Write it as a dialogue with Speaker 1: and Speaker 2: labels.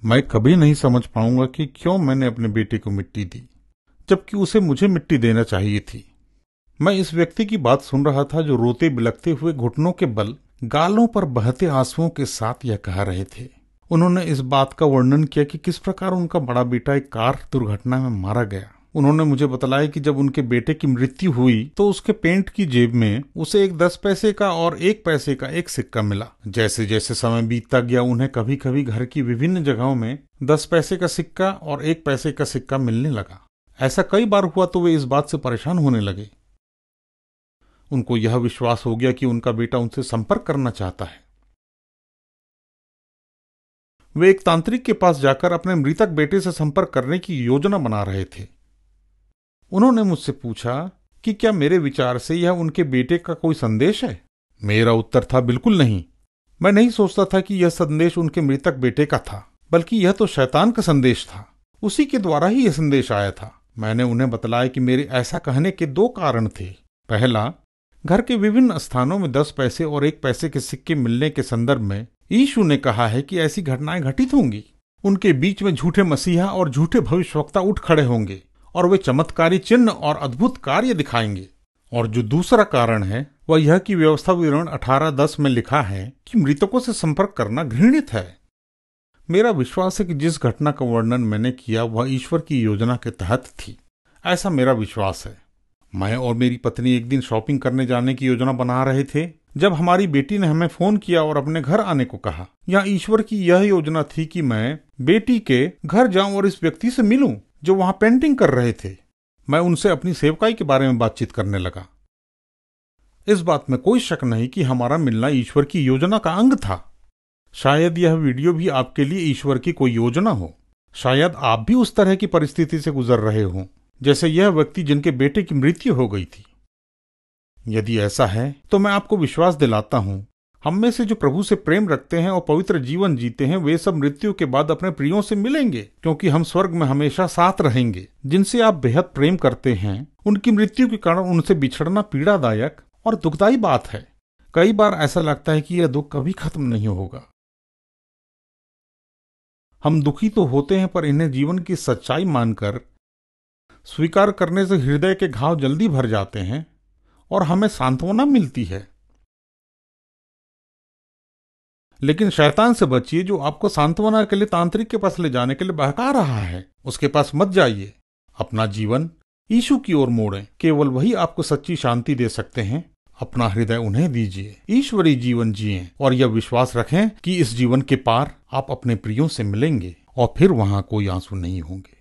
Speaker 1: मैं कभी नहीं समझ पाऊंगा कि क्यों मैंने अपने बेटे को मिट्टी दी, जबकि उसे मुझे मिट्टी देना चाहिए थी। मैं इस व्यक्ति की बात सुन रहा था जो रोते बिलखते हुए घुटनों के बल गालों पर बहते आंसुओं के साथ यह कह रहे थे। उन्होंने इस बात का वर्णन किया कि किस प्रकार उनका बड़ा बेटा एक कार दुर्घटना में मारा गया। उन्होंने मुझे बतलाया कि जब उनके बेटे की मृत्यु हुई तो उसके पेंट की जेब में उसे एक 10 पैसे का और 1 पैसे का एक सिक्का मिला। जैसे जैसे समय बीतता गया उन्हें कभी कभी घर की विभिन्न जगहों में 10 पैसे का सिक्का और 1 पैसे का सिक्का मिलने लगा। ऐसा कई बार हुआ तो वे इस बात से परेशान होने लगे। उनको यह विश्वास हो गया कि उनका बेटा उनसे संपर्क करना चाहता है। वे एक तांत्रिक के पास जाकर अपने मृतक बेटे से संपर्क करने की योजना बना रहे थे। उन्होंने मुझसे पूछा कि क्या मेरे विचार से यह उनके बेटे का कोई संदेश है। मेरा उत्तर था, बिल्कुल नहीं। मैं नहीं सोचता था कि यह संदेश उनके मृतक बेटे का था, बल्कि यह तो शैतान का संदेश था। उसी के द्वारा ही यह संदेश आया था। मैंने उन्हें बतलाया कि मेरे ऐसा कहने के 2 कारण थे। पहला, घर के विभिन्न स्थानों में 10 पैसे और 1 पैसे के सिक्के मिलने के संदर्भ में यीशु ने कहा है कि ऐसी घटनाएं घटित होंगी। उनके बीच में झूठे मसीहा और झूठे भविष्यवक्ता उठ खड़े होंगे और वे चमत्कारी चिन्ह और अद्भुत कार्य दिखाएंगे। और जो दूसरा कारण है वह यह कि व्यवस्था विवरण 18:10 में लिखा है कि मृतकों से संपर्क करना घृणित है। मेरा विश्वास है कि जिस घटना का वर्णन मैंने किया वह ईश्वर की योजना के तहत थी। ऐसा मेरा विश्वास है। मैं और मेरी पत्नी एक दिन शॉपिंग करने जाने की योजना बना रहे थे जब हमारी बेटी ने हमें फोन किया और अपने घर आने को कहा। यहाँ ईश्वर की यह योजना थी कि मैं बेटी के घर जाऊं और इस व्यक्ति से मिलूं जो वहां पेंटिंग कर रहे थे। मैं उनसे अपनी सेवकाई के बारे में बातचीत करने लगा। इस बात में कोई शक नहीं कि हमारा मिलना ईश्वर की योजना का अंग था। शायद यह वीडियो भी आपके लिए ईश्वर की कोई योजना हो। शायद आप भी उस तरह की परिस्थिति से गुजर रहे हो जैसे यह व्यक्ति जिनके बेटे की मृत्यु हो गई थी। यदि ऐसा है तो मैं आपको विश्वास दिलाता हूं, हम में से जो प्रभु से प्रेम रखते हैं और पवित्र जीवन जीते हैं वे सब मृत्यु के बाद अपने प्रियों से मिलेंगे, क्योंकि हम स्वर्ग में हमेशा साथ रहेंगे। जिनसे आप बेहद प्रेम करते हैं उनकी मृत्यु के कारण उनसे बिछड़ना पीड़ादायक और दुखदायी बात है। कई बार ऐसा लगता है कि यह दुख कभी खत्म नहीं होगा। हम दुखी तो होते हैं, पर इन्हें जीवन की सच्चाई मानकर स्वीकार करने से हृदय के घाव जल्दी भर जाते हैं और हमें सांत्वना मिलती है। लेकिन शैतान से बचिए जो आपको सांत्वना के लिए तांत्रिक के पास ले जाने के लिए बहका रहा है। उसके पास मत जाइए। अपना जीवन यीशु की ओर मोड़ें। केवल वही आपको सच्ची शांति दे सकते हैं। अपना हृदय उन्हें दीजिए, ईश्वरीय जीवन जिएं और यह विश्वास रखें कि इस जीवन के पार आप अपने प्रियों से मिलेंगे और फिर वहां कोई आंसू नहीं होंगे।